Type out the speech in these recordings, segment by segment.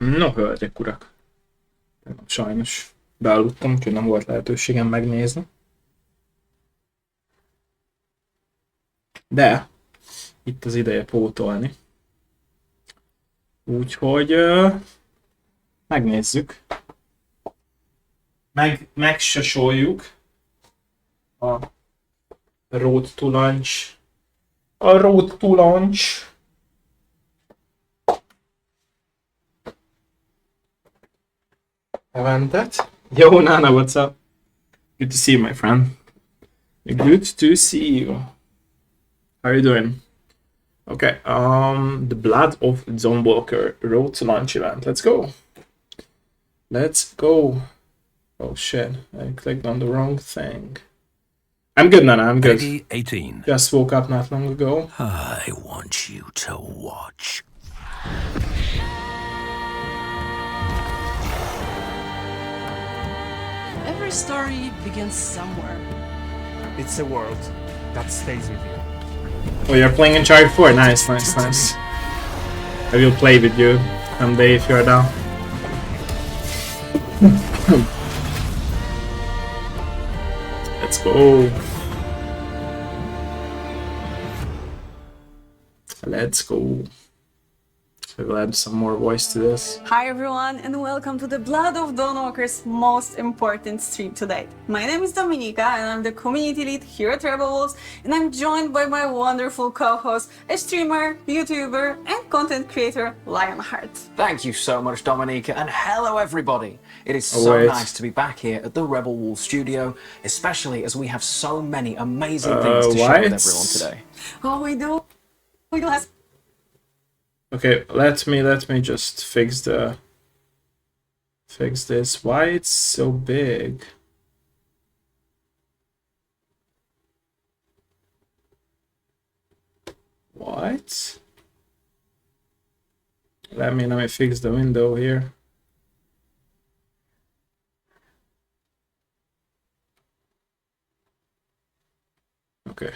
No, hölgyek, urak. Sajnos bealudtam, úgyhogy nem volt lehetőségem megnézni. De itt az ideje pótolni. Úgyhogy megnézzük. Megsasoljuk a Road to Launch. A Road to Launch. Eventet. Yo, Nana, what's up? Good to see you, my friend. Good to see you. How are you doing? Okay, the Blood of Dawnwalker Road to Launch event. Let's go. Let's go. Oh shit, I clicked on the wrong thing. I'm good, Nana, I'm good. 18. Just woke up not long ago. I want you to watch. Every story begins somewhere. It's a world that stays with you. Oh, you're playing Uncharted 4? Nice, nice, nice. I will play with you someday if you're down. Let's go. Let's go. We'll add some more voice to this. Hi everyone and welcome to the Blood of Dawnwalker's most important stream to date. My name is Dominika and I'm the community lead here at Rebel Wolves, and I'm joined by my wonderful co-host, a streamer, YouTuber and content creator, Lionheart. Thank you so much, Dominika, and hello everybody. It is so nice to be back here at the Rebel Wolves studio, especially as we have so many amazing things to share with everyone today. Oh, we do have... Okay, let me just fix this. Why it's so big? What? Let me fix the window here. Okay.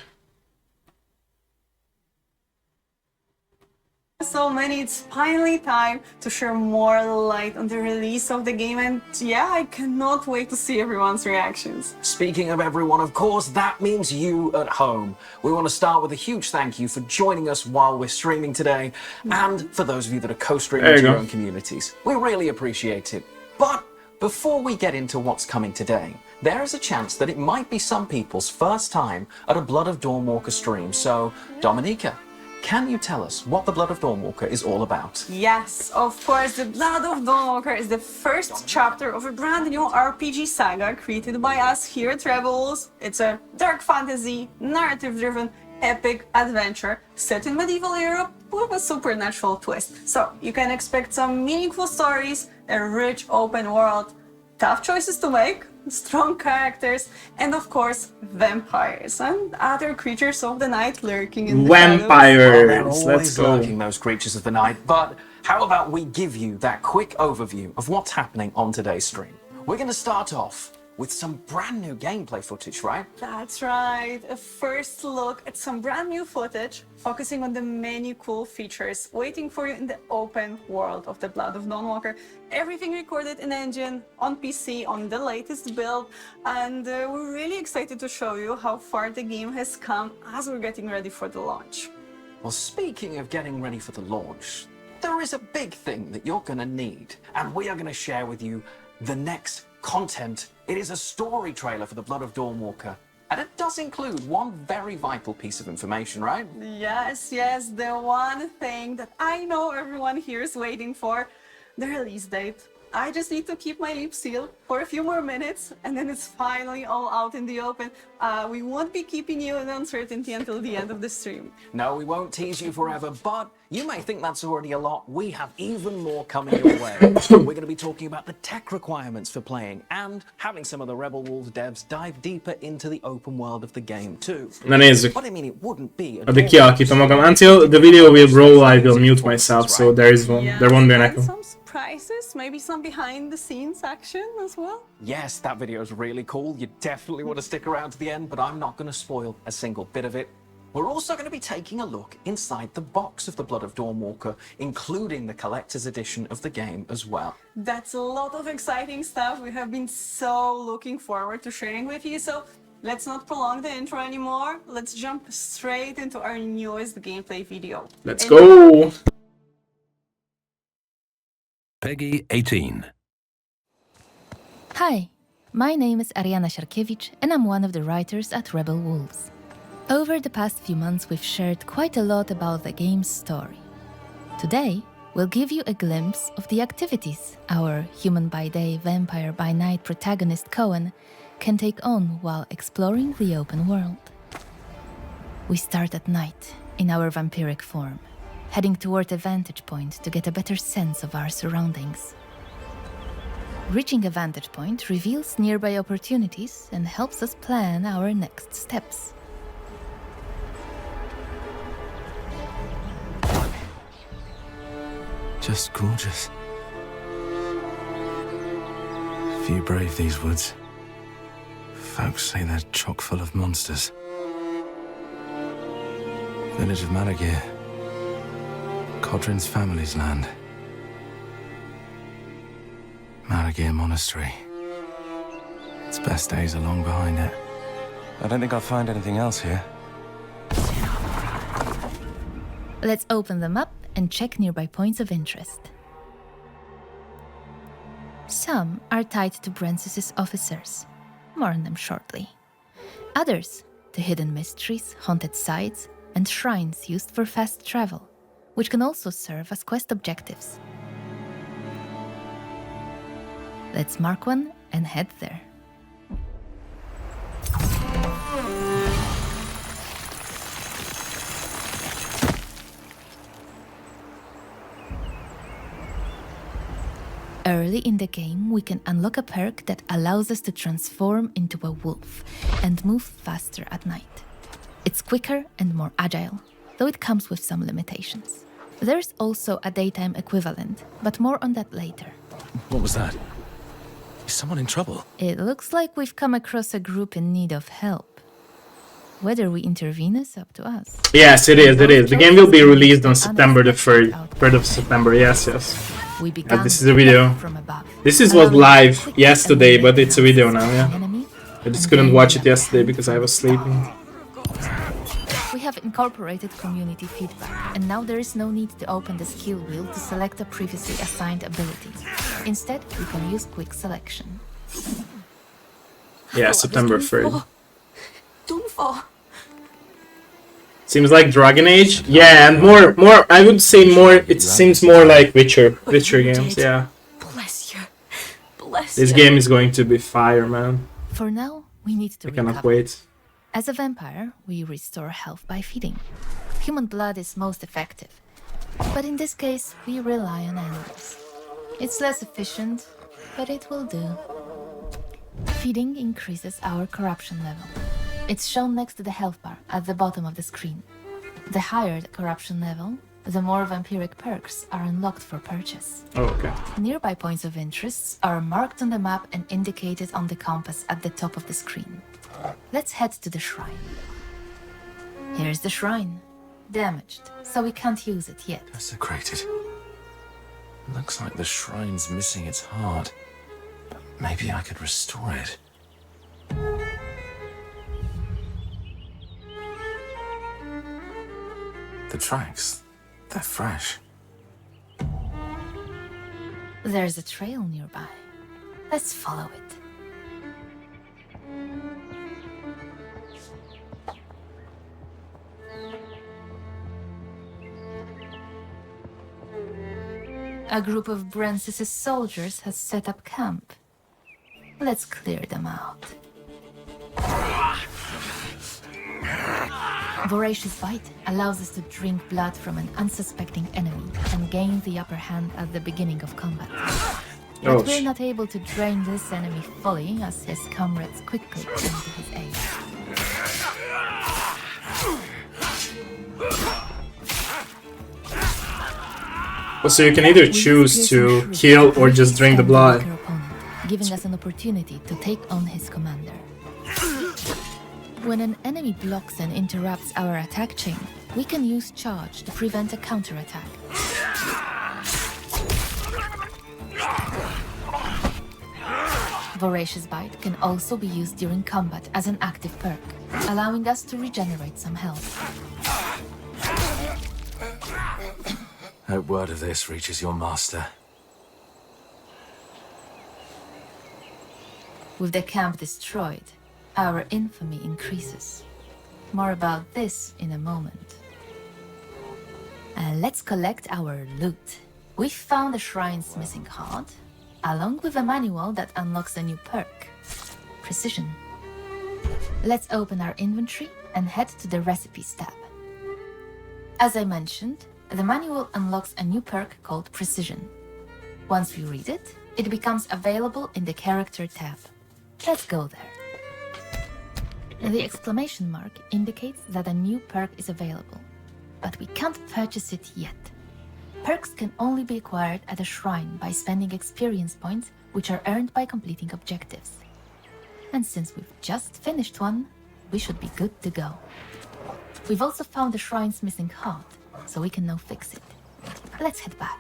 So many, it's finally time to share more light on the release of the game, and yeah, I cannot wait to see everyone's reactions. Speaking of everyone, of course, that means you at home. We want to start with a huge thank you for joining us while we're streaming today, and for those of you that are co-streaming to your own communities. We really appreciate it. But before we get into what's coming today, there is a chance that it might be some people's first time at a Blood of Dawnwalker stream. So, Dominika, can you tell us what the Blood of Dawnwalker is all about? Yes, of course, the Blood of Dawnwalker is the first chapter of a brand new RPG saga created by us here at Rebel Wolves. It's a dark fantasy, narrative-driven, epic adventure set in medieval Europe with a supernatural twist. So you can expect some meaningful stories, a rich open world, tough choices to make, strong characters, and of course vampires and other creatures of the night lurking in the vampires. Well, let's go. Lurking, those creatures of the night. But how about we give you that quick overview of what's happening on today's stream? We're going to start off with some brand new gameplay footage, right? That's right. A first look at some brand new footage focusing on the many cool features waiting for you in the open world of the Blood of Dawnwalker. Everything recorded in engine, on PC, on the latest build, and we're really excited to show you how far the game has come as we're getting ready for the launch. Well, speaking of getting ready for the launch, there is a big thing that you're going to need, and we are going to share with you the next content. It is a story trailer for the Blood of Dawnwalker, and it does include one very vital piece of information, right? Yes, the one thing that I know everyone here is waiting for, the release date. I just need to keep my lips sealed for a few more minutes, and then it's finally all out in the open. We won't be keeping you in uncertainty until the end of the stream. No, we won't tease you forever, but you may think that's already a lot. We have even more coming your way. We're going to be talking about the tech requirements for playing and having some of the Rebel Wolves devs dive deeper into the open world of the game too. Na nézzük. But I mean, it wouldn't be Addig kialakítom magam. Until the video will roll, I will mute myself, so there won't be an echo. Some surprises, maybe some behind the scenes action as well. Yes, that video is really cool. You definitely want to stick around to the end, but I'm not going to spoil a single bit of it. We're also going to be taking a look inside the box of the Blood of Dawnwalker, including the collector's edition of the game as well. That's a lot of exciting stuff we have been so looking forward to sharing with you. So let's not prolong the intro anymore. Let's jump straight into our newest gameplay video. Let's go! Peggy 18. Hi, my name is Ariana Siarkiewicz and I'm one of the writers at Rebel Wolves. Over the past few months we've shared quite a lot about the game's story. Today, we'll give you a glimpse of the activities our human by day, vampire by night protagonist Cohen can take on while exploring the open world. We start at night in our vampiric form, heading toward a vantage point to get a better sense of our surroundings. Reaching a vantage point reveals nearby opportunities and helps us plan our next steps. Just gorgeous. Few brave these woods. Folks say they're chock full of monsters. Village of Malagir. Codrin's family's land. Malagir Monastery. Its best days are long behind it. I don't think I'll find anything else here. Let's open them up and check nearby points of interest. Some are tied to Brensis's officers. More on them shortly. Others to hidden mysteries, haunted sites, and shrines used for fast travel, which can also serve as quest objectives. Let's mark one and head there. Early in the game, we can unlock a perk that allows us to transform into a wolf and move faster at night. It's quicker and more agile, though it comes with some limitations. There's also a daytime equivalent, but more on that later. What was that? Is someone in trouble? It looks like we've come across a group in need of help. Whether we intervene is up to us. Yes, it is, it is. The game will be released on September the 3rd. 3rd of September, yes. We began This is a video. from above. This is was live yesterday, but it's a video now, yeah. I just couldn't watch it yesterday because I was sleeping. We have incorporated community feedback, and now there is no need to open the skill wheel to select a previously assigned ability. Instead, we can use quick selection. Yeah, September 3rd. Dawnfall. Seems like Dragon Age. Yeah, and more. I would say more. It seems more like Witcher games. Yeah. Bless you. Bless This you. game is going to be fire, man. For now, we need to I cannot recover. wait. As a vampire, we restore health by feeding. Human blood is most effective, but in this case, we rely on animals. It's less efficient, but it will do. Feeding increases our corruption level. It's shown next to the health bar at the bottom of the screen. The higher the corruption level, the more vampiric perks are unlocked for purchase. Oh, okay. Nearby points of interest are marked on the map and indicated on the compass at the top of the screen. Let's head to the shrine. Here's the shrine. Damaged, so we can't use it yet. Desecrated. Looks like the shrine's missing its heart. But maybe I could restore it. The tracks, they're fresh. There's a trail nearby. Let's follow it. A group of Brensis's soldiers has set up camp. Let's clear them out. Voracious Bite allows us to drink blood from an unsuspecting enemy and gain the upper hand at the beginning of combat. But we're not able to drain this enemy fully as his comrades quickly come to his aid. So you can either choose to kill or just drink the blood. Giving us an opportunity to take on his commander. When an enemy blocks and interrupts our attack chain, we can use charge to prevent a counterattack. Voracious Bite can also be used during combat as an active perk, allowing us to regenerate some health. Hope word of this reaches your master. With the camp destroyed, our infamy increases. More about this in a moment. Let's collect our loot. We found the shrine's missing heart, along with a manual that unlocks a new perk, Precision. Let's open our inventory and head to the Recipes tab. As I mentioned, the manual unlocks a new perk called Precision. Once we read it, it becomes available in the Character tab. Let's go there. The exclamation mark indicates that a new perk is available, but we can't purchase it yet. Perks can only be acquired at a shrine by spending experience points, which are earned by completing objectives. And since we've just finished one, we should be good to go. We've also found the shrine's missing heart, so we can now fix it. Let's head back.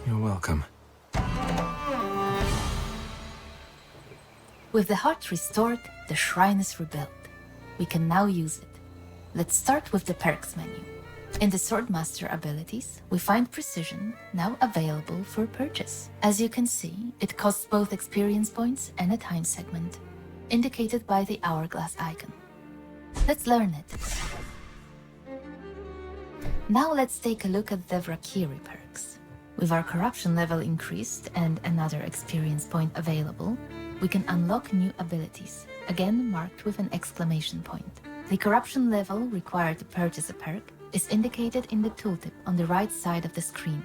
You're welcome. With the heart restored, the shrine is rebuilt. We can now use it. Let's start with the perks menu. In the Swordmaster abilities, we find Precision, now available for purchase. As you can see, it costs both experience points and a time segment, indicated by the hourglass icon. Let's learn it. Now let's take a look at the Vrakiri perks. With our corruption level increased and another experience point available, we can unlock new abilities, again marked with an exclamation point. The corruption level required to purchase a perk is indicated in the tooltip on the right side of the screen.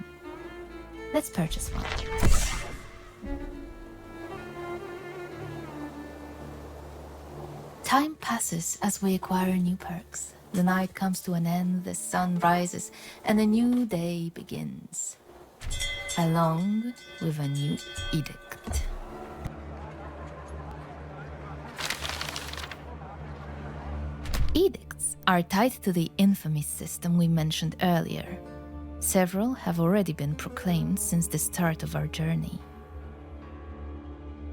Let's purchase one. Time passes as we acquire new perks. The night comes to an end, the sun rises, and a new day begins. Along with a new edict. Edicts are tied to the infamy system we mentioned earlier. Several have already been proclaimed since the start of our journey.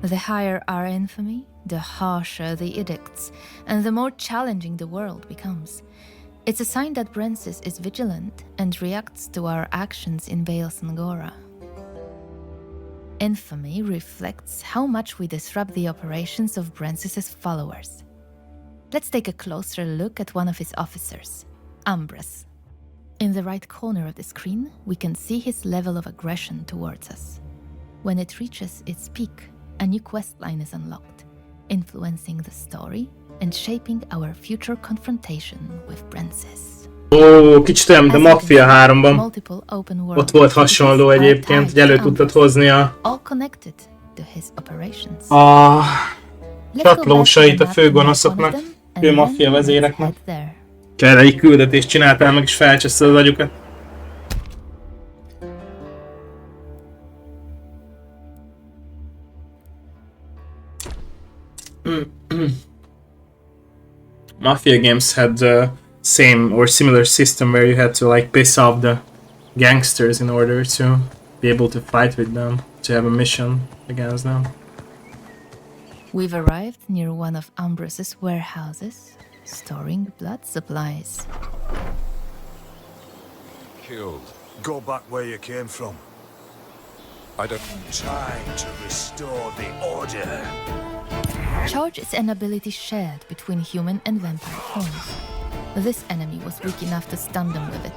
The higher our infamy, the harsher the edicts, and the more challenging the world becomes. It's a sign that Brensis is vigilant and reacts to our actions in Vale Sangora. Infamy reflects how much we disrupt the operations of Brensis's followers. Let's take a closer look at one of his officers, Ambrose. In the right corner of the screen, we can see his level of aggression towards us. When it reaches its peak, a new questline is unlocked, influencing the story and shaping our future confrontation with Brensis. Ó, kicsit olyan, mint a Mafia 3-ban. Ott volt hasonló egyébként, hogy elő tudtad hozni a csatlósait a főgonoszoknak, fő maffia vezéreknek. Kell egy küldetést csináltál meg, és felcseszed az agyukat. Mafia games had the same or similar system where you had to like piss off the gangsters in order to be able to fight with them, to have a mission against them. We've arrived near one of Ambrose's warehouses, storing blood supplies. Killed. Go back where you came from. I don't... Time to restore the order. Charge is an ability shared between human and vampire forms. This enemy was weak enough to stun them with it.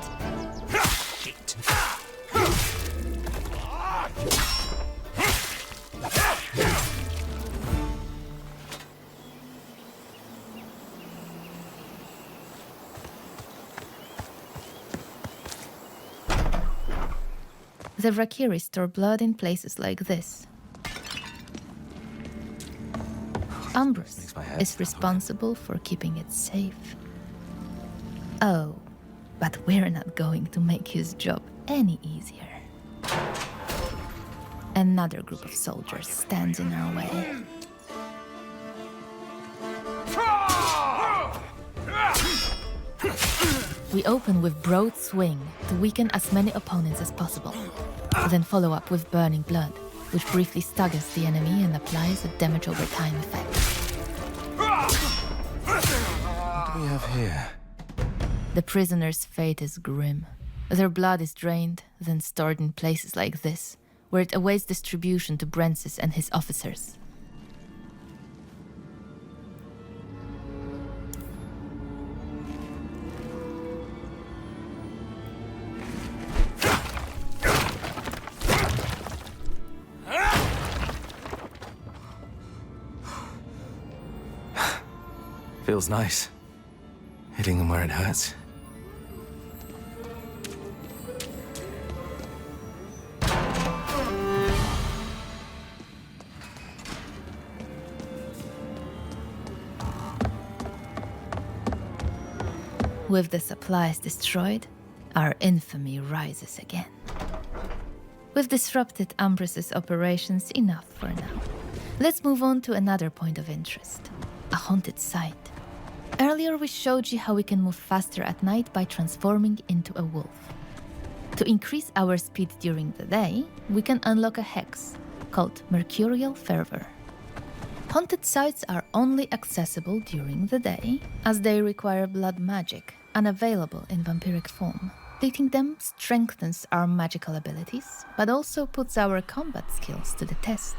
The Vrakiri store blood in places like this. Ambrose is responsible for keeping it safe. Oh, but we're not going to make his job any easier. Another group of soldiers stands in our way. We open with Broad Swing to weaken as many opponents as possible, then follow up with Burning Blood, which briefly staggers the enemy and applies a damage over time effect. What do we have here? The prisoner's fate is grim. Their blood is drained, then stored in places like this, where it awaits distribution to Brensis and his officers. Feels nice. Hitting them where it hurts. With the supplies destroyed, our infamy rises again. We've disrupted Umbrus's operations enough for now. Let's move on to another point of interest, a haunted site. Earlier we showed you how we can move faster at night by transforming into a wolf. To increase our speed during the day, we can unlock a hex called Mercurial Fervor. Haunted sites are only accessible during the day, as they require blood magic, unavailable in vampiric form. Defeating them strengthens our magical abilities, but also puts our combat skills to the test.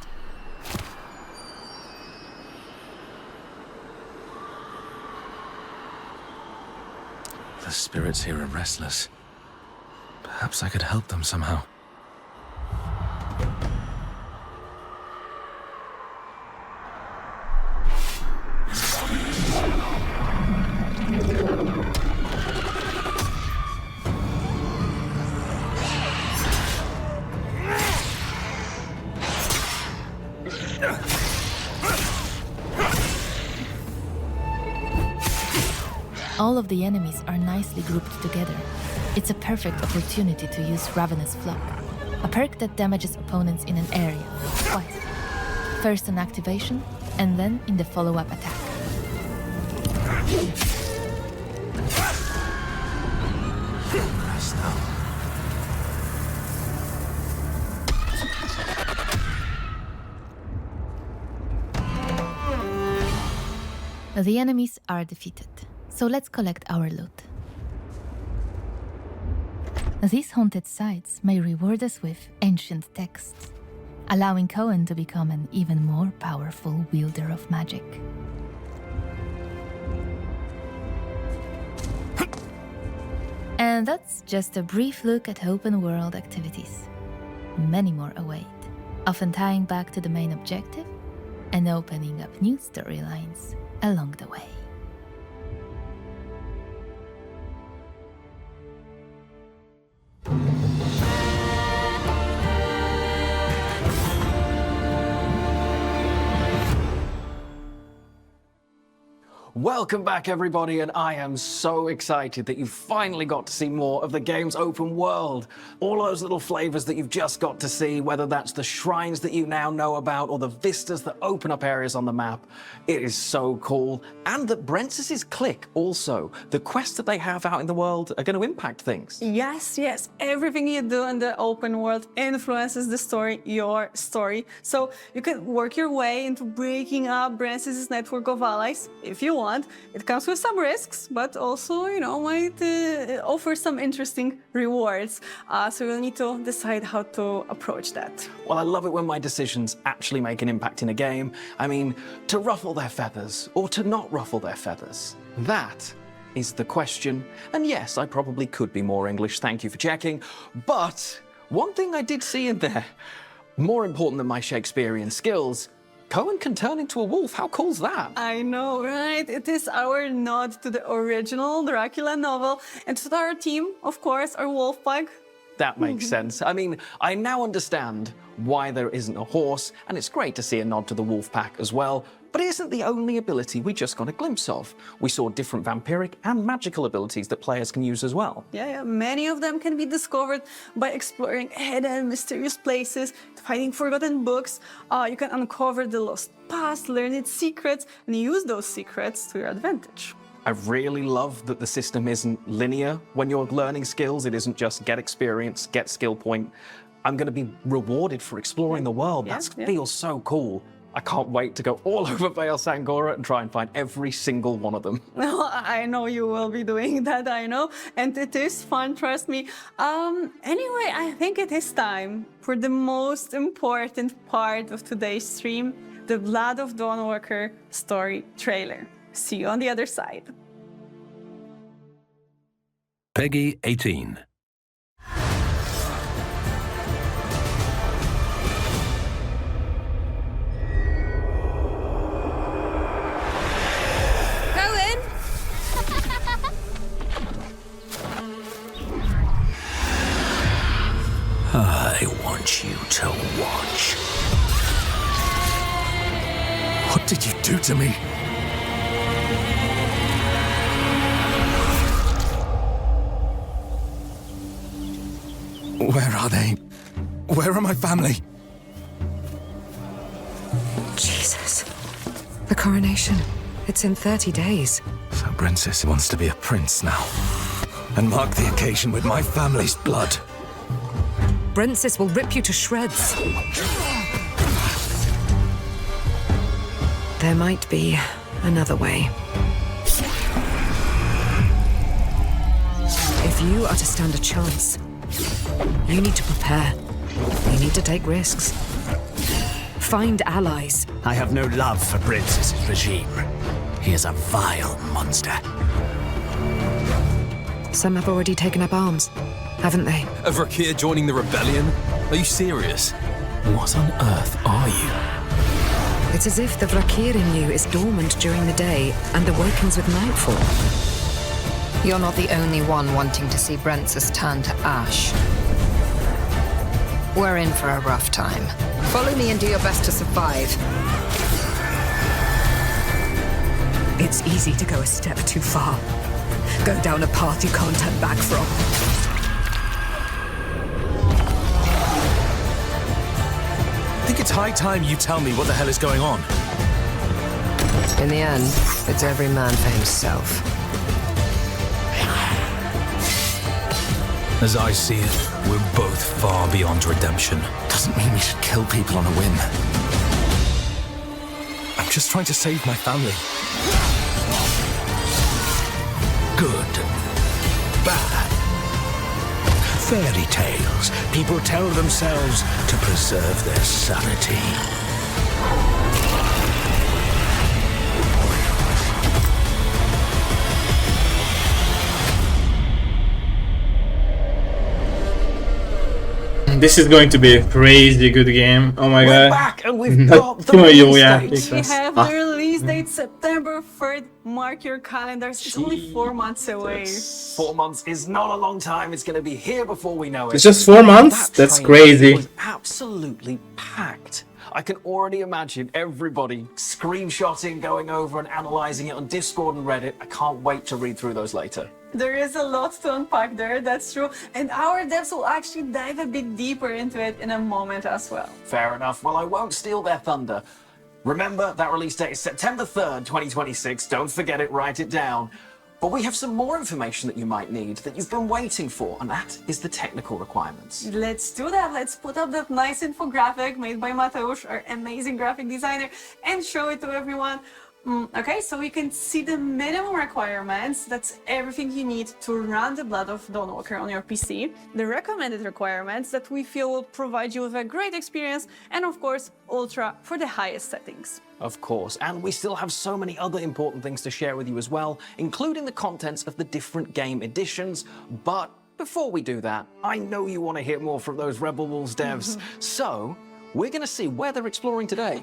The spirits here are restless. Perhaps I could help them somehow. All of the enemies are nicely grouped together. It's a perfect opportunity to use Ravenous Flock, a perk that damages opponents in an area twice. First on activation, and then in the follow-up attack. Rest now. The enemies are defeated, so let's collect our loot. These haunted sites may reward us with ancient texts, allowing Cohen to become an even more powerful wielder of magic. And that's just a brief look at open world activities. Many more await, often tying back to the main objective and opening up new storylines along the way. Welcome back, everybody, and I am so excited that you finally got to see more of the game's open world. All those little flavors that you've just got to see, whether that's the shrines that you now know about or the vistas that open up areas on the map, it is so cool. And that Brensis' clique also, the quests that they have out in the world are going to impact things. Yes, yes. Everything you do in the open world influences the story, your story. So you can work your way into breaking up Brensis' network of allies if you want. It comes with some risks, but also, might offer some interesting rewards. So you'll need to decide how to approach that. Well, I love it when my decisions actually make an impact in a game. I mean, to ruffle their feathers or to not ruffle their feathers. That is the question. And yes, I probably could be more English, thank you for checking. But one thing I did see in there, more important than my Shakespearean skills, Cohen can turn into a wolf. How cool's that? I know, right? It is our nod to the original Dracula novel and to our team, of course, our wolf pack. That makes sense. I mean, I now understand why there isn't a horse, and it's great to see a nod to the wolf pack as well, but it isn't the only ability we just got a glimpse of. We saw different vampiric and magical abilities that players can use as well. Yeah, many of them can be discovered by exploring hidden, mysterious places, finding forgotten books. You can uncover the lost past, learn its secrets, and use those secrets to your advantage. I really love that the system isn't linear when you're learning skills. It isn't just get experience, get skill point. I'm going to be rewarded for exploring the world. That feels so cool. I can't wait to go all over Vale Sangora and try and find every single one of them. Well, I know you will be doing that, I know. And it is fun, trust me. Anyway, I think it is time for the most important part of today's stream, the Blood of Dawnwalker story trailer. See you on the other side. Peggy 18. I want you to watch. What did you do to me? Where are they? Where are my family? Jesus. The coronation. It's in 30 days. So Princess wants to be a prince now. And mark the occasion with my family's blood. Brentsis will rip you to shreds. There might be another way. If you are to stand a chance, you need to prepare. You need to take risks. Find allies. I have no love for Princess's regime. He is a vile monster. Some have already taken up arms, haven't they? Of Reakció joining the rebellion? Are you serious? What on earth are you? It's as if the Reakció in you is dormant during the day and awakens with nightfall. You're not the only one wanting to see Brentsis turn to ash. We're in for a rough time. Follow me and do your best to survive. It's easy to go a step too far. Go down a path you can't turn back from. I think it's high time you tell me what the hell is going on. In the end, it's every man for himself. As I see it, we're both far beyond redemption. Doesn't mean we should kill people on a whim. I'm just trying to save my family. Good. Bad. Fairy tales. People tell themselves to preserve their sanity. This is going to be a crazy good game. Oh my We're god. back and we've got the release date. We have the release date September 3rd. Mark your calendars. It's only 4 months away. 4 months is not a long time. It's going to be here before we know it. It's just 4 months? That's That crazy. was absolutely packed. I can already imagine everybody screenshotting, going over and analyzing it on Discord and Reddit. I can't wait to read through those later. There is a lot to unpack there, that's true. And our devs will actually dive a bit deeper into it in a moment as well. Fair enough. Well, I won't steal their thunder. Remember, that release date is September 3rd, 2026. Don't forget it, write it down. But we have some more information that you might need that you've been waiting for, and that is the technical requirements. Let's do that. Let's put up that nice infographic made by Mateusz, our amazing graphic designer, and show it to everyone. Okay, so you can see the minimum requirements. That's everything you need to run the Blood of Dawnwalker on your PC. The recommended requirements that we feel will provide you with a great experience, and of course, Ultra for the highest settings. Of course, and we still have so many other important things to share with you as well, including the contents of the different game editions. But before we do that, I know you want to hear more from those Rebel Wolves devs. So we're going to see where they're exploring today.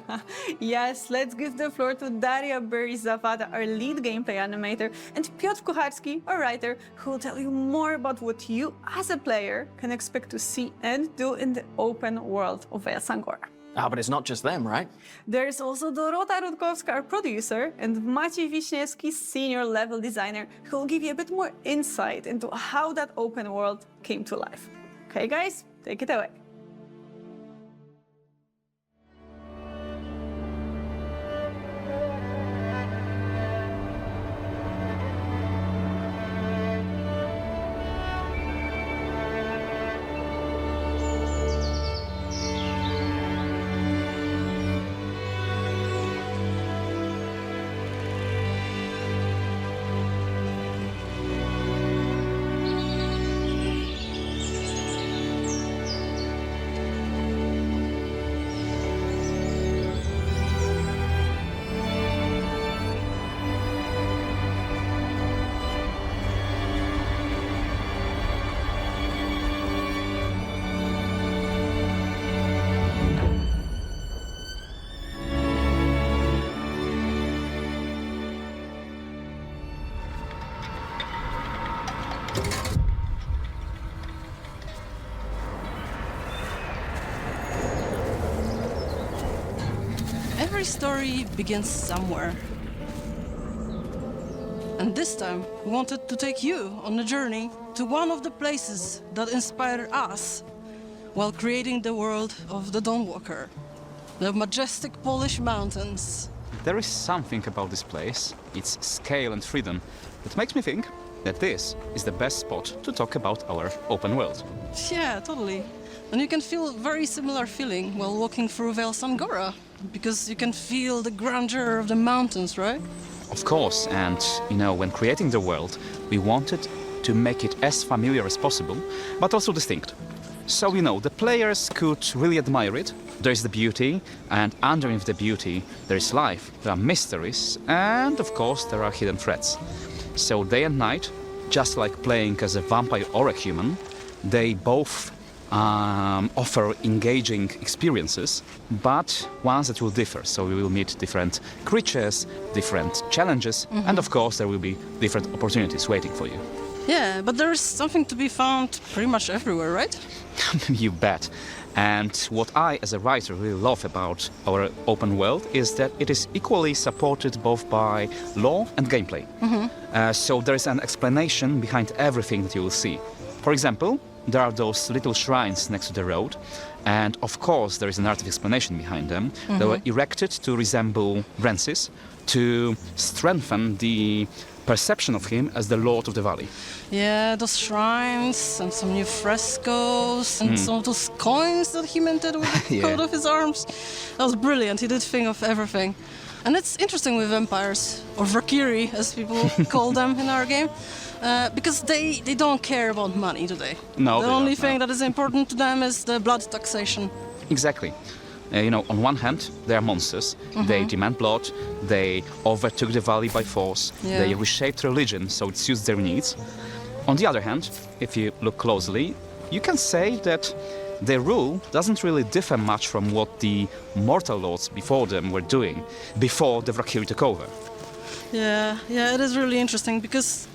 Yes, let's give the floor to Daria Berizavada, our lead gameplay animator, and Piotr Kucharski, our writer, who will tell you more about what you, as a player, can expect to see and do in the open world of Sangora. Ah, but it's not just them, right? There's also Dorota Rutkowska, our producer, and Maciej Wiśniewski, senior level designer, who will give you a bit more insight into how that open world came to life. Okay, guys, take it away. Every story begins somewhere. And this time, we wanted to take you on a journey to one of the places that inspired us while creating the world of the Dawnwalker, the majestic Polish mountains. There is something about this place, its scale and freedom, that makes me think that this is the best spot to talk about our open world. Yeah, totally. And you can feel very similar feeling while walking through Sangora, because you can feel the grandeur of the mountains, right? Of course, and when creating the world, we wanted to make it as familiar as possible, but also distinct. So, the players could really admire it. There's the beauty, and underneath the beauty, there is life, there are mysteries, and of course, there are hidden threats. So, day and night, just like playing as a vampire or a human, they both offer engaging experiences, but ones that will differ. So we will meet different creatures, different challenges, and of course there will be different opportunities waiting for you. Yeah, but there's something to be found pretty much everywhere, right? You bet. And what I, as a writer, really love about our open world is that it is equally supported both by lore and gameplay. So there is an explanation behind everything that you will see. For example, there are those little shrines next to the road, and of course there is a narrative explanation behind them. They were erected to resemble Brancis, to strengthen the perception of him as the Lord of the Valley. Yeah, those shrines and some new frescoes and some of those coins that he minted with the coat of his arms. That was brilliant. He did think of everything. And it's interesting with vampires, or Valkyrie as people call them in our game. Because they don't care about money, do they? No, the only thing that is important to them is the blood taxation. Exactly. On one hand, they are monsters. They demand blood. They overtook the valley by force. Yeah. They reshaped religion so it suits their needs. On the other hand, if you look closely, you can say that their rule doesn't really differ much from what the mortal lords before them were doing, before the Valkyrie took over. Yeah, it is really interesting because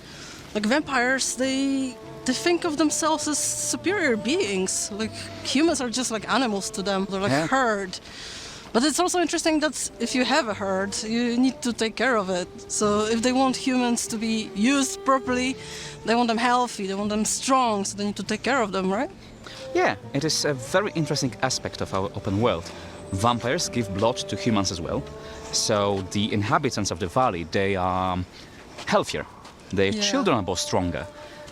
like vampires, they think of themselves as superior beings. Like humans are just like animals to them. They're like herd. But it's also interesting that if you have a herd, you need to take care of it. So if they want humans to be used properly, they want them healthy, they want them strong, so they need to take care of them, right? Yeah, it is a very interesting aspect of our open world. Vampires give blood to humans as well. So the inhabitants of the valley, they are healthier. Their children are both stronger.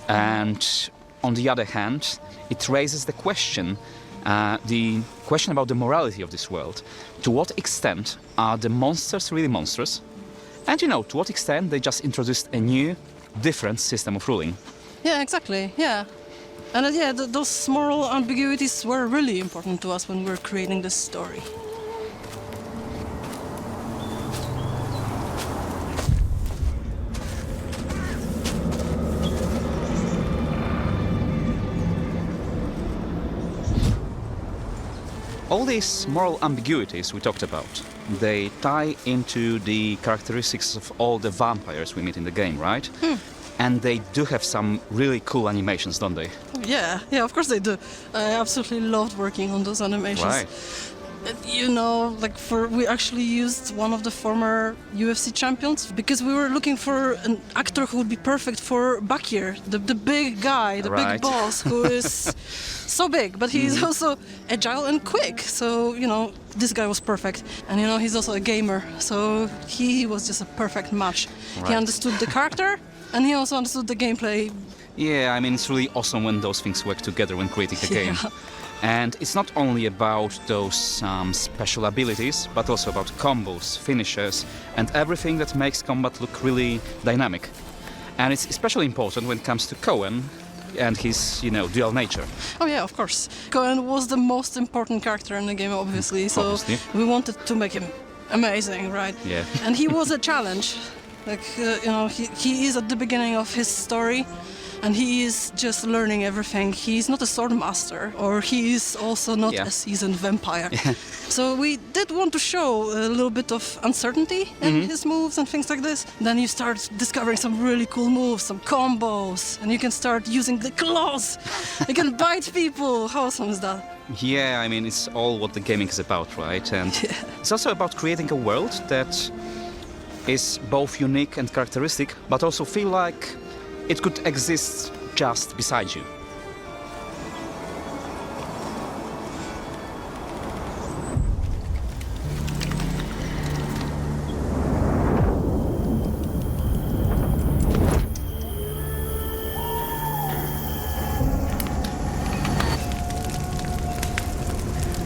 And on the other hand, it raises the question about the morality of this world. To what extent are the monsters really monsters? And to what extent they just introduced a new, different system of ruling. Yeah, exactly, yeah. And those moral ambiguities were really important to us when we were creating this story. All these moral ambiguities we talked about, they tie into the characteristics of all the vampires we meet in the game, right? And they do have some really cool animations, don't they? Yeah, of course they do. I absolutely loved working on those animations. Right. You know, we actually used one of the former UFC champions because we were looking for an actor who would be perfect for Bakir, the big guy, the big boss, who is so big, but he's also agile and quick. So, you know, this guy was perfect. And, you know, he's also a gamer, so he was just a perfect match. Right. He understood the character, and he also understood the gameplay. Yeah, I mean, it's really awesome when those things work together when creating the game. And it's not only about those special abilities, but also about combos, finishes, and everything that makes combat look really dynamic. And it's especially important when it comes to Cohen and his, you know, dual nature. Oh yeah, of course. Cohen was the most important character in the game, obviously, so we wanted to make him amazing, right? Yeah. And he was a challenge. You know, he is at the beginning of his story, and he is just learning everything. He's not a sword master, or he is also not a seasoned vampire. So we did want to show a little bit of uncertainty in his moves and things like this. Then you start discovering some really cool moves, some combos, and you can start using the claws. You can bite people. How awesome is that? Yeah, I mean, it's all what the gaming is about, right? And it's also about creating a world that is both unique and characteristic, but also feel like it could exist just beside you.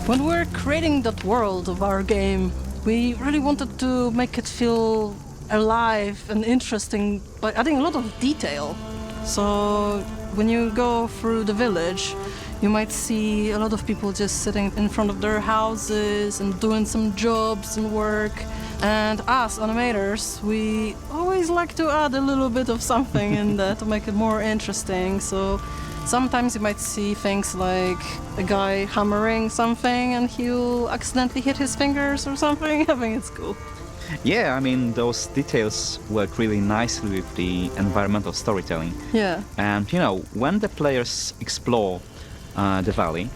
When we're creating that world of our game, we really wanted to make it feel alive and interesting by adding a lot of detail. So when you go through the village, you might see a lot of people just sitting in front of their houses and doing some jobs and work. And us animators, we always like to add a little bit of something in there to make it more interesting. So sometimes you might see things like a guy hammering something and he'll accidentally hit his fingers or something. I think it's cool. Yeah, I mean, those details work really nicely with the environmental storytelling. Yeah. And, you know, when the players explore the valley,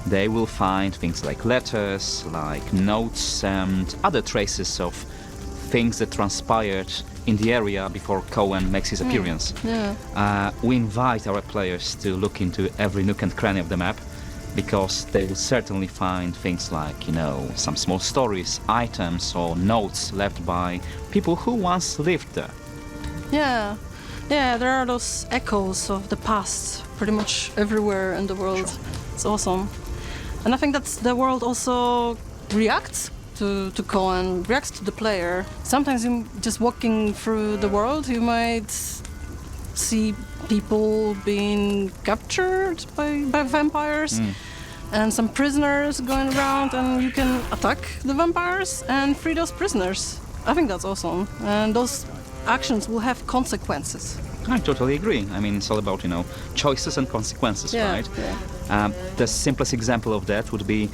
they will find things like letters, like notes, and other traces of things that transpired in the area before Cohen makes his appearance. Yeah. We invite our players to look into every nook and cranny of the map, because they will certainly find things like, you know, some small stories, items, or notes left by people who once lived there. Yeah, there are those echoes of the past pretty much everywhere in the world. Sure. It's awesome. And I think that the world also reacts to Cohen, reacts to the player. Sometimes just walking through the world, you might see people being captured by vampires and some prisoners going around, and you can attack the vampires and free those prisoners. I think that's awesome, and those actions will have consequences. I totally agree. I mean, it's all about, you know, choices and consequences, right? Yeah. The simplest example of that would be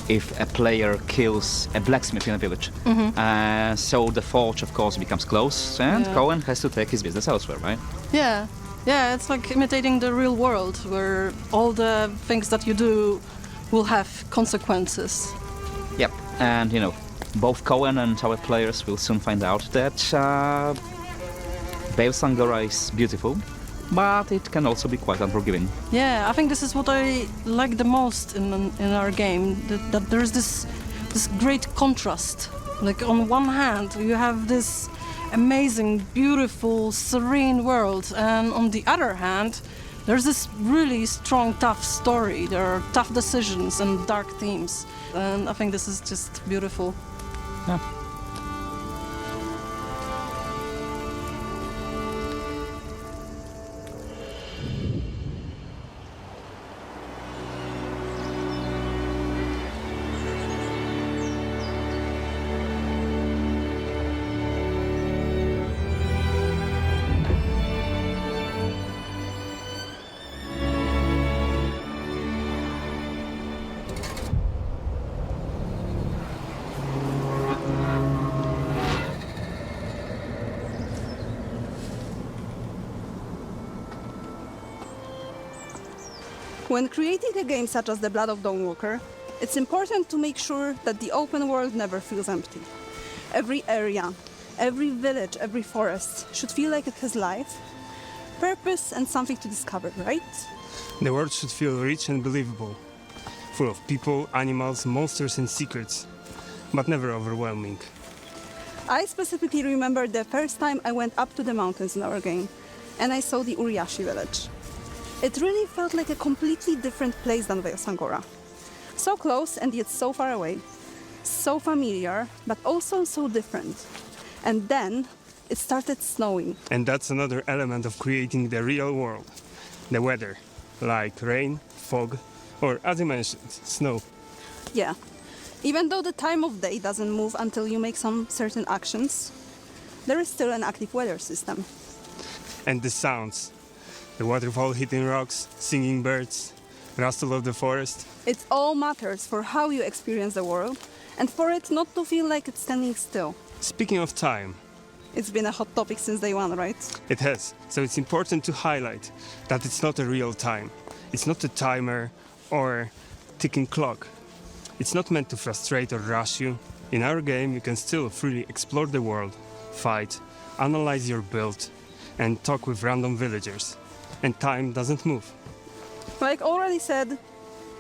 if a player kills a blacksmith in a village. So the forge, of course, becomes closed, and Cohen has to take his business elsewhere, right? Yeah, it's like imitating the real world, where all the things that you do will have consequences. Yep, and, you know, both Cohen and our players will soon find out that Bale Sangora is beautiful, but it can also be quite unforgiving. Yeah, I think this is what I like the most in our game, that there's this great contrast. Like, on one hand, you have this amazing, beautiful, serene world, and on the other hand, there's this really strong, tough story. There are tough decisions and dark themes, and I think this is just beautiful. Yeah. When creating a game such as The Blood of Dawnwalker, it's important to make sure that the open world never feels empty. Every area, every village, every forest should feel like it has life, purpose, and something to discover, right? The world should feel rich and believable, full of people, animals, monsters, and secrets, but never overwhelming. I specifically remember the first time I went up to the mountains in our game, and I saw the Uriashi village. It really felt like a completely different place than Vale Sangora. So close and yet so far away. So familiar, but also so different. And then it started snowing. And that's another element of creating the real world. The weather, like rain, fog, or as you mentioned, snow. Yeah. Even though the time of day doesn't move until you make some certain actions, there is still an active weather system. And the sounds. The waterfall hitting rocks, singing birds, rustle of the forest. It all matters for how you experience the world and for it not to feel like it's standing still. Speaking of time. It's been a hot topic since day one, right? It has. So it's important to highlight that it's not a real time. It's not a timer or ticking clock. It's not meant to frustrate or rush you. In our game, you can still freely explore the world, fight, analyze your build, and talk with random villagers. And time doesn't move. Like already said,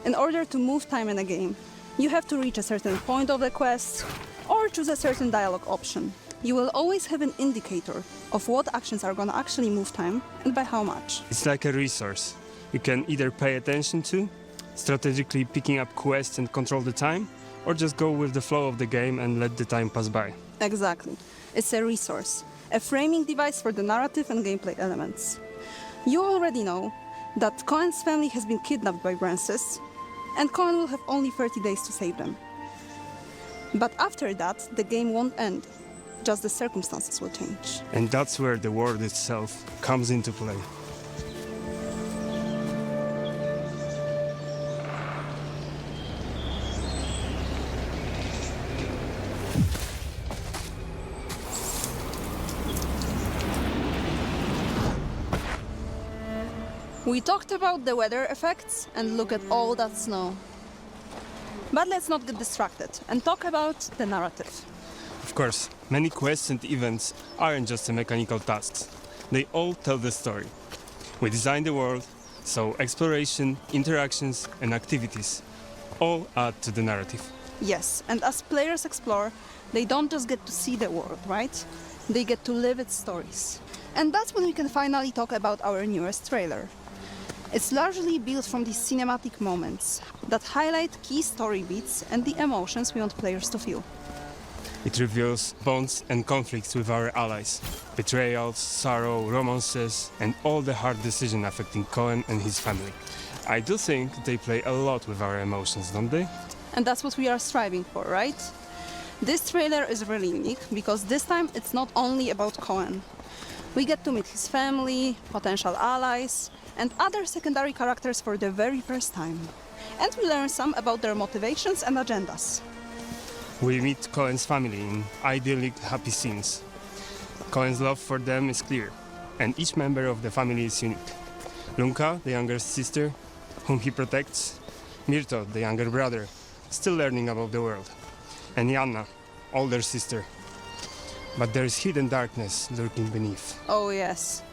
in order to move time in a game, you have to reach a certain point of the quest or choose a certain dialogue option. You will always have an indicator of what actions are gonna actually move time and by how much. It's like a resource you can either pay attention to, strategically picking up quests and control the time, or just go with the flow of the game and let the time pass by. Exactly. It's a resource, a framing device for the narrative and gameplay elements. You already know that Cohen's family has been kidnapped by Brances, and Cohen will have only 30 days to save them. But after that, the game won't end. Just the circumstances will change. And that's where the world itself comes into play. We talked about the weather effects and look at all that snow. But let's not get distracted and talk about the narrative. Of course, many quests and events aren't just mechanical tasks. They all tell the story. We design the world, so exploration, interactions, and activities all add to the narrative. Yes, and as players explore, they don't just get to see the world, right? They get to live its stories. And that's when we can finally talk about our newest trailer. It's largely built from these cinematic moments that highlight key story beats and the emotions we want players to feel. It reveals bonds and conflicts with our allies, betrayals, sorrow, romances, and all the hard decisions affecting Cohen and his family. I do think they play a lot with our emotions, don't they? And that's what we are striving for, right? This trailer is really unique because this time it's not only about Cohen. We get to meet his family, potential allies, and other secondary characters for the very first time. And we learn some about their motivations and agendas. We meet Cohen's family in idyllic, happy scenes. Cohen's love for them is clear, and each member of the family is unique. Lunka, the younger sister, whom he protects, Mirto, the younger brother, still learning about the world, and Janna, older sister. But there is hidden darkness lurking beneath. Oh yes.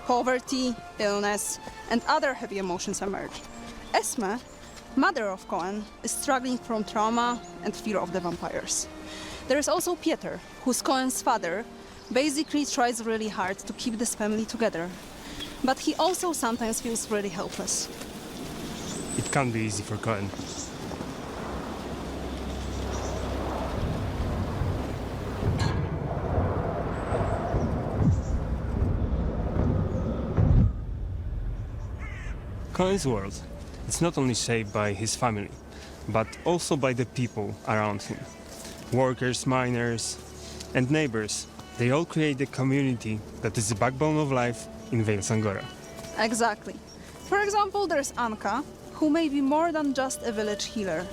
Poverty, illness, and other heavy emotions emerge. Esme, mother of Cohen, is struggling from trauma and fear of the vampires. There is also Pieter, who's Cohen's father, basically tries really hard to keep this family together. But he also sometimes feels really helpless. It can't be easy for Cohen. Cohen's world is not only shaped by his family, but also by the people around him. Workers, miners, and neighbors, they all create a community that is the backbone of life in Vale Sangora. Exactly. For example, there's Anka, who may be more than just a village healer.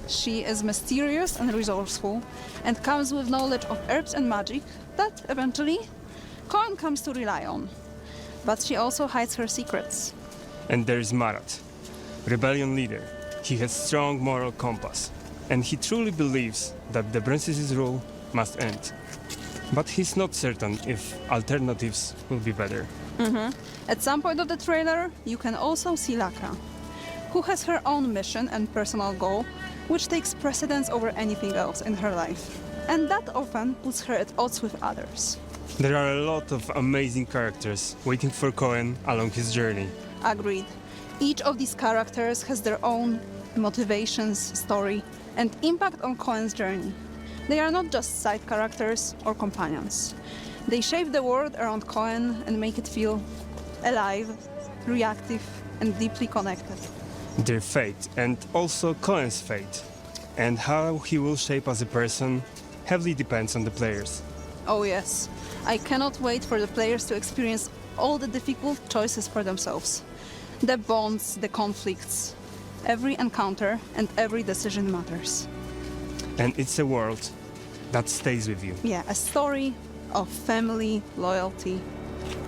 She is mysterious and resourceful, and comes with knowledge of herbs and magic that, eventually, Cohen comes to rely on. But she also hides her secrets. And there is Marat, rebellion leader. He has strong moral compass, and he truly believes that the princess's rule must end. But he's not certain if alternatives will be better. At some point of the trailer, you can also see Lakra, who has her own mission and personal goal, which takes precedence over anything else in her life. And that often puts her at odds with others. There are a lot of amazing characters waiting for Cohen along his journey. Agreed. Each of these characters has their own motivations, story, and impact on Cohen's journey. They are not just side characters or companions. They shape the world around Cohen and make it feel alive, reactive, and deeply connected. Their fate, and also Cohen's fate, and how he will shape as a person, heavily depends on the players. Oh yes, I cannot wait for the players to experience all the difficult choices for themselves. The bonds, the conflicts. Every encounter and every decision matters. And it's a world that stays with you. Yeah, a story of family, loyalty,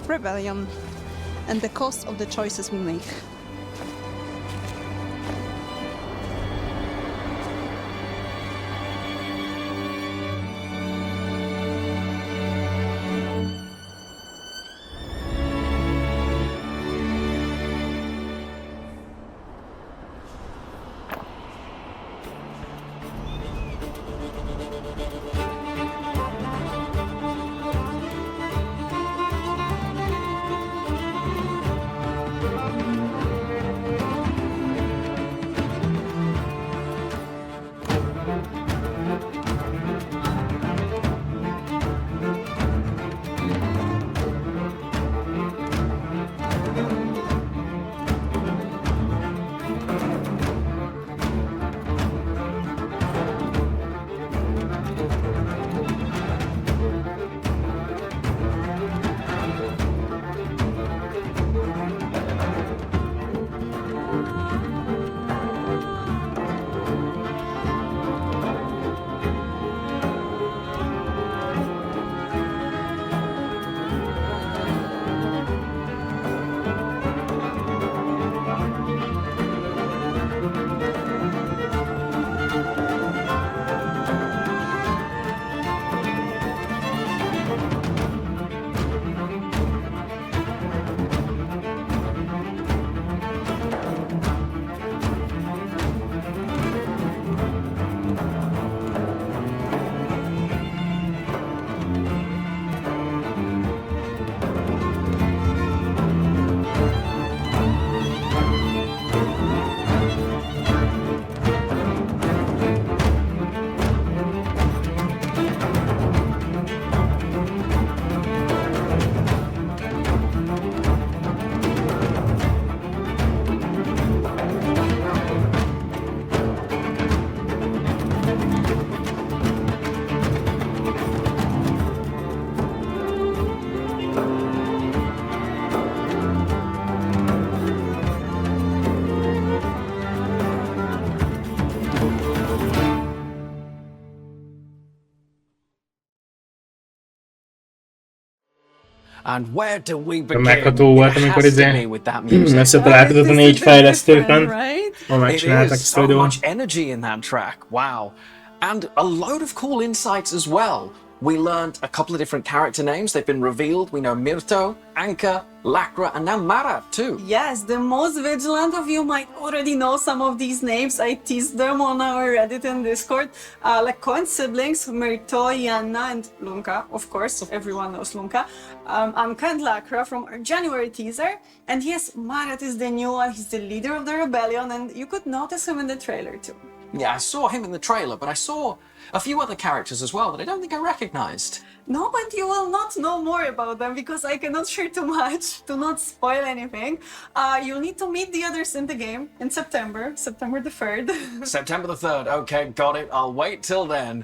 rebellion, and the cost of the choices we make. And where do we begin? Megható volt, amikor összetalálkozott a 4 fejlesztőkön. Megcsináltak ezt so much energy in that track. Wow. And a load of cool insights as well. We learned a couple of different character names. They've been revealed. We know Mirto, Anka, Lakra, and now Marat too. Yes, the most vigilant of you might already know some of these names. I teased them on our Reddit and Discord. Like Cohen's siblings, Mirto, Yanna, and Lunka, of course. Everyone knows Lunka. Anka and Lakra from our January teaser. And yes, Marat is the new one. He's the leader of the rebellion, and you could notice him in the trailer too. Yeah, I saw him in the trailer, but I saw a few other characters as well that I don't think I recognized. No, but you will not know more about them because I cannot share too much to not spoil anything. You'll need to meet the others in the game in September the 3rd. September the 3rd, okay, got it. I'll wait till then.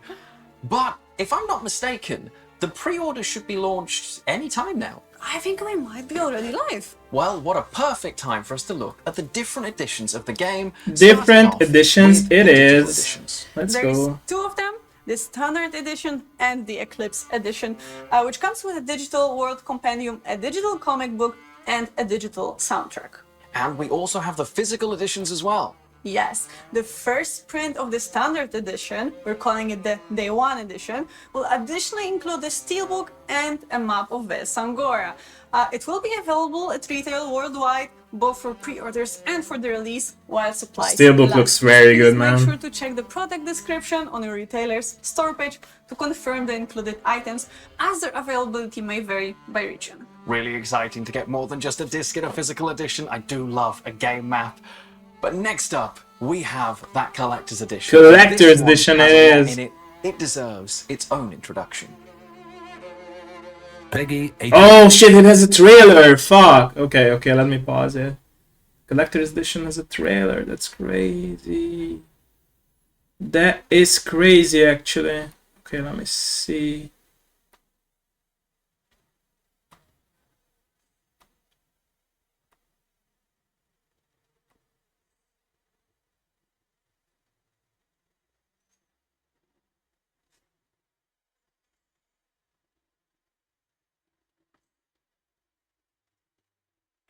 But if I'm not mistaken, the pre-order should be launched any time now. I think we might be already live. Well, what a perfect time for us to look at the different editions of the game. Different editions it is. Let's There's go. 2 of them, the Standard Edition and the Eclipse Edition, which comes with a digital world compendium, a digital comic book, and a digital soundtrack. And we also have the physical editions as well. Yes, the first print of the standard edition, we're calling it the Day 1 edition, will additionally include the steelbook and a map of Ves Sangora. It will be available at retail worldwide, both for pre-orders and for the release while supplies Steelbook last. looks very good, man. Make sure to check the product description on your retailer's store page to confirm the included items, as their availability may vary by region. Really exciting to get more than just a disc in a physical edition. I do love a game map. But next up, we have that collector's edition. Collector's edition it is. It deserves its own introduction. Peggy 18. Oh shit, it has a trailer! Fuck! Okay, let me pause it. Collector's edition has a trailer, that's crazy. That is crazy, actually. Okay, let me see.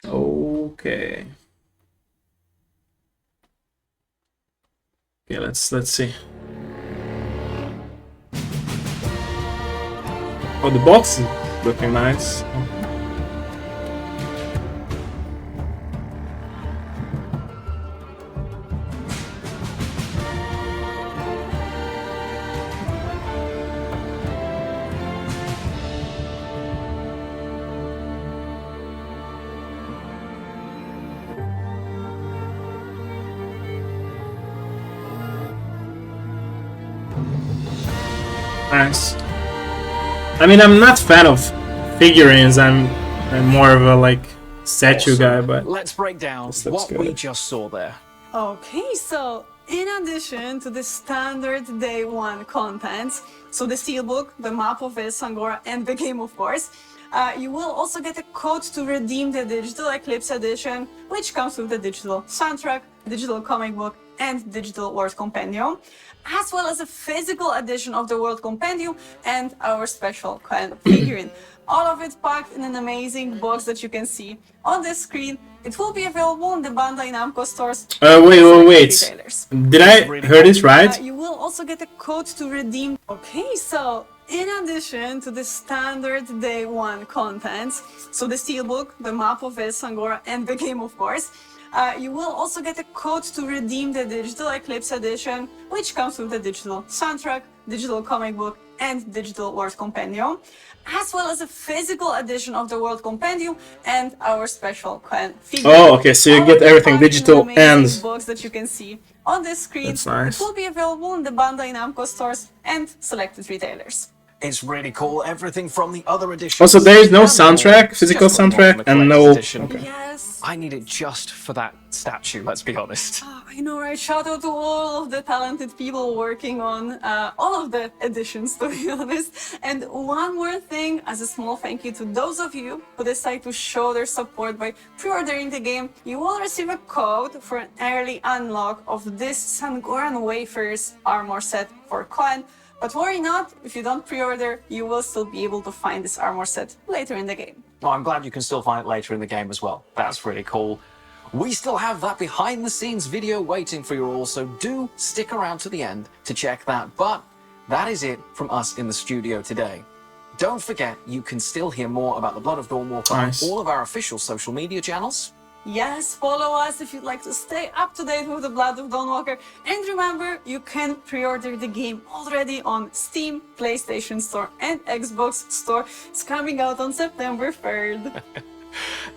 Okay. Okay, let's see. Oh, the box is looking nice. Nice. I mean, I'm not a fan of figurines. I'm more of a like statue guy, but let's break down what we just saw there. Okay, so in addition to the standard Day 1 contents, so the steelbook, the map of Ves Sangora, and the game, of course, you will also get a code to redeem the digital Eclipse edition, which comes with the digital soundtrack, digital comic book, and digital World Compendium, as well as a physical edition of the World Compendium and our special coin figurine. All of it packed in an amazing box that you can see on the screen. It will be available in the Bandai Namco stores. Wait. Did I hear this right? You will also get a code to redeem. Okay, so in addition to the standard Day 1 contents, so the steelbook, the map of Ves Sangora, and the game, of course, you will also get a code to redeem the digital Eclipse edition, which comes with the digital soundtrack, digital comic book, and digital World Compendium, as well as a physical edition of the World Compendium and our special coin figure. Oh, okay, so you get everything digital and box that you can see on the screen. That's nice. It will be available in the Bandai Namco stores and selected retailers. It's really cool. Everything from the other editions. Also, there is no soundtrack, physical soundtrack, and no. Okay. Yes. I need it just for that statue. Let's be honest. I know, right? Shout out to all of the talented people working on all of the editions, to be honest. And one more thing, as a small thank you to those of you who decide to show their support by pre-ordering the game, you will receive a code for an early unlock of this Sangoran Wafers armor set for coin. But worry not, if you don't pre-order, you will still be able to find this armor set later in the game. Oh, I'm glad you can still find it later in the game as well. That's really cool. We still have that behind-the-scenes video waiting for you all, so do stick around to the end to check that. But that is it from us in the studio today. Don't forget, you can still hear more about the Blood of Dawnwalker on all of our official social media channels. Yes, follow us if you'd like to stay up to date with the Blood of Dawnwalker. And remember, you can pre-order the game already on Steam, PlayStation Store, and Xbox Store. It's coming out on September 3rd.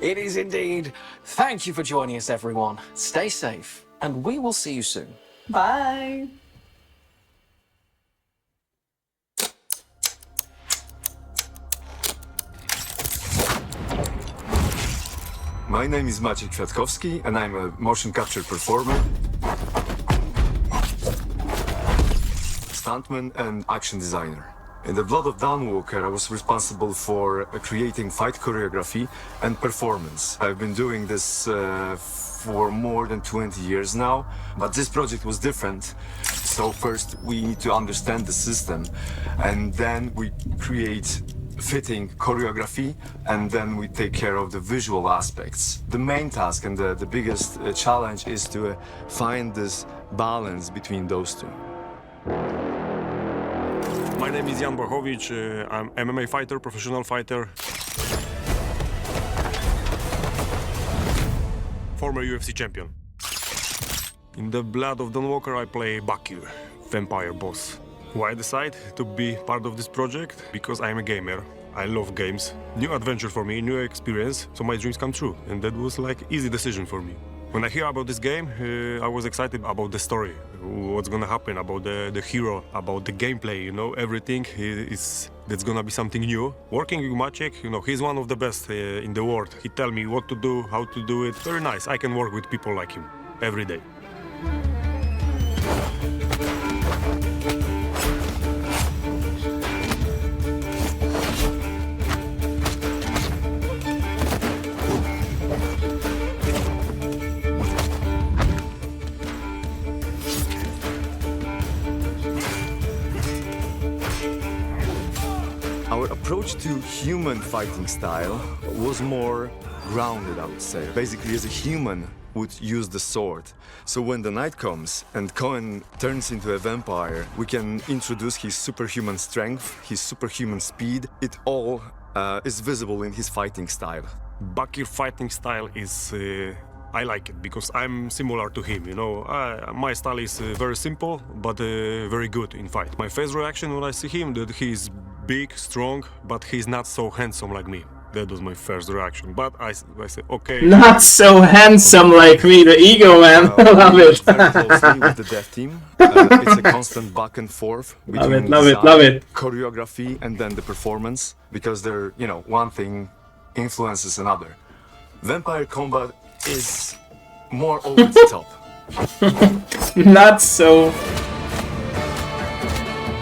It is indeed. Thank you for joining us, everyone. Stay safe, and we will see you soon. Bye. My name is Maciej Kwiatkowski, and I'm a motion capture performer, stuntman, and action designer. In the Blood of Dawnwalker, I was responsible for creating fight choreography and performance. I've been doing this for more than 20 years now, but this project was different. So first we need to understand the system, and then we create fitting choreography, and then we take care of the visual aspects. The main task and the biggest challenge is to find this balance between those two. My name is Jan Bohovic. I'm MMA fighter, professional fighter. Former UFC champion. In The Blood of Dawnwalker, I play Bakir, vampire boss. Why I decide to be part of this project? Because I am a gamer. I love games. New adventure for me, new experience, so my dreams come true. And that was like easy decision for me. When I hear about this game, I was excited about the story, what's gonna happen, about the hero, about the gameplay, you know, everything that's gonna be something new. Working with Maciek, you know, he's one of the best in the world. He tell me what to do, how to do it. Very nice. I can work with people like him every day. Our approach to human fighting style was more grounded, I would say. Basically, as a human would use the sword. So when the night comes and Cohen turns into a vampire, we can introduce his superhuman strength, his superhuman speed. It all is visible in his fighting style. Bakir fighting style is... I like it because I'm similar to him, you know. My style is very simple, but very good in fight. My first reaction when I see him that he's big, strong, but he's not so handsome like me. That was my first reaction. But I said, okay. Not so handsome like me, the ego man. Love it. Very closely with the dev team. It's a constant back and forth between love it. choreography and then the performance, because they're, you know, one thing influences another. Vampire combat is more over the top. Not so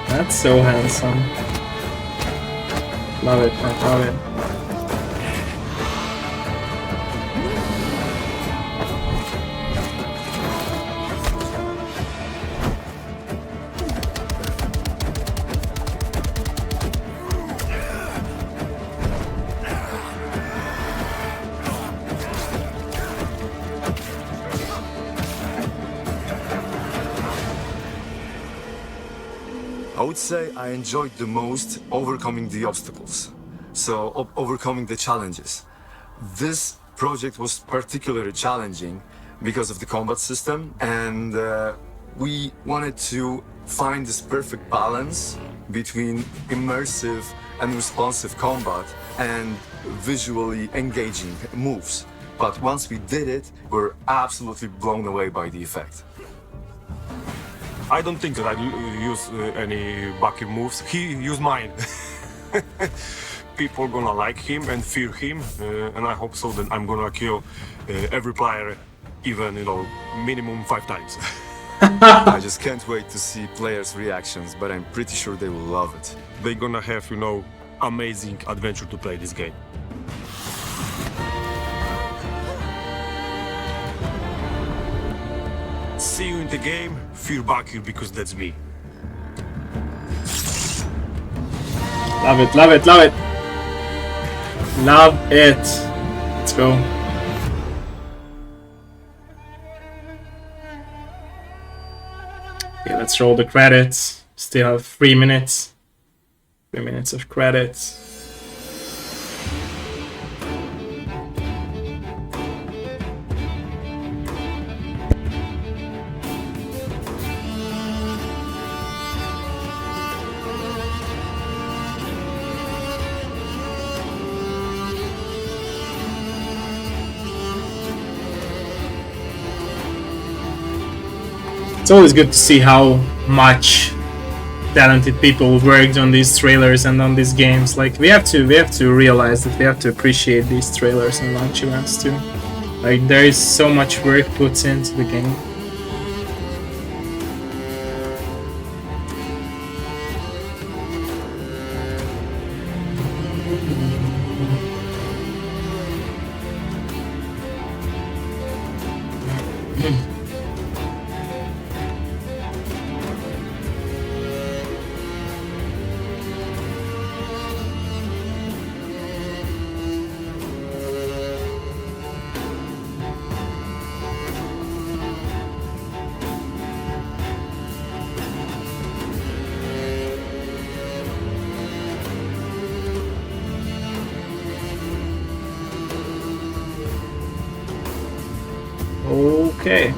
handsome. Love it, I love it. I would say I enjoyed the most overcoming the obstacles, so overcoming the challenges. This project was particularly challenging because of the combat system, and we wanted to find this perfect balance between immersive and responsive combat and visually engaging moves. But once we did it, we were absolutely blown away by the effect. I don't think that I use any Bakir moves. He used mine. People gonna like him and fear him, and I hope so that I'm gonna kill every player, even, you know, minimum 5 times. I just can't wait to see players' reactions, but I'm pretty sure they will love it. They're gonna have, you know, amazing adventure to play this game. See you in the game, fear Bakir, because that's me. Love it, love it, love it. Love it. Let's go. Okay, let's roll the credits. Still have 3 minutes. 3 minutes of credits. It's always good to see how much talented people worked on these trailers and on these games. Like we have to realize that we have to appreciate these trailers and launch events too. Like there is so much work put into the game. Okay.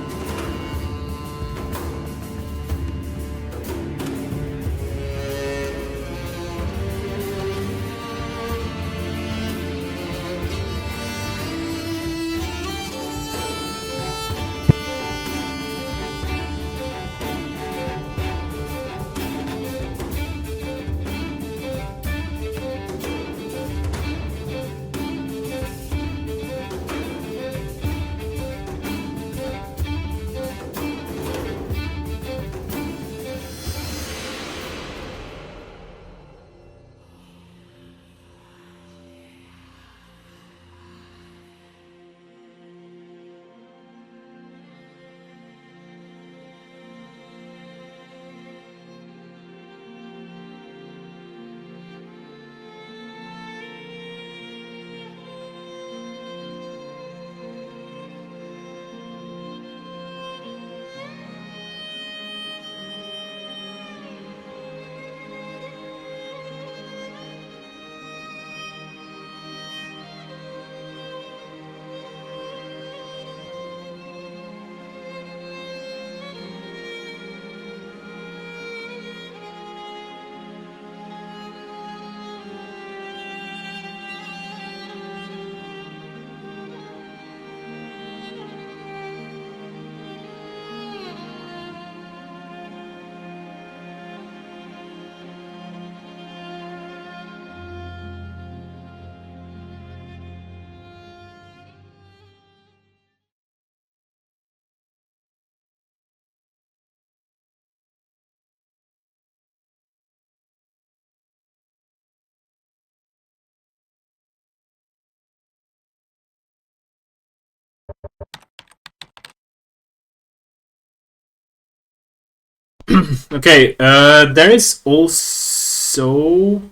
Okay, there is also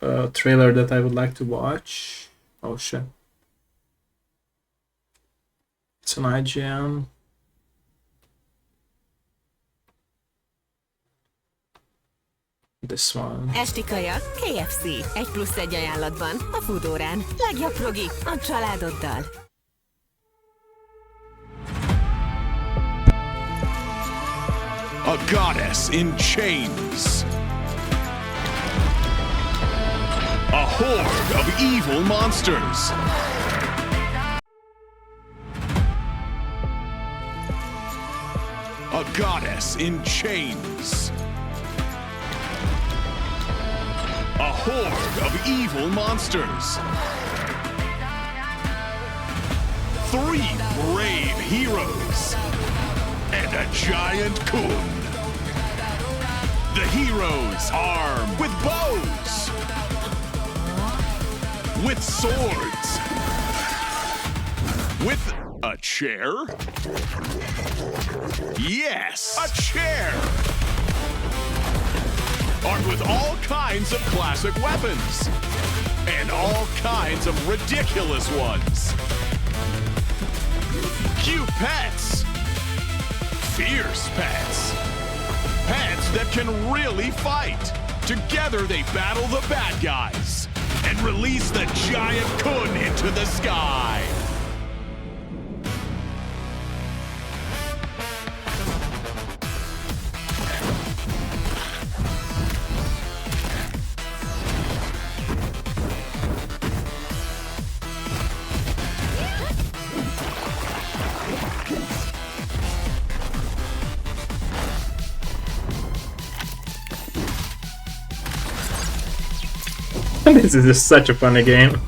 a trailer that I would like to watch. Oh shit. It's an IGN. This one. Esti kaja, KFC. 1+1 ajánlatban, a Foodórán. Legjobb progi, a családoddal. A goddess in chains. A horde of evil monsters. A goddess in chains. A horde of evil monsters. 3 brave heroes. And a giant coon. The heroes armed with bows. With swords. With a chair? Yes, a chair! Armed with all kinds of classic weapons. And all kinds of ridiculous ones. Cute pets. Fierce pets. Pets that can really fight. Together they battle the bad guys. And release the giant coon into the sky. This is just such a funny game.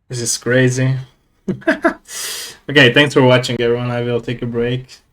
This is crazy. Okay, thanks for watching everyone. I will take a break.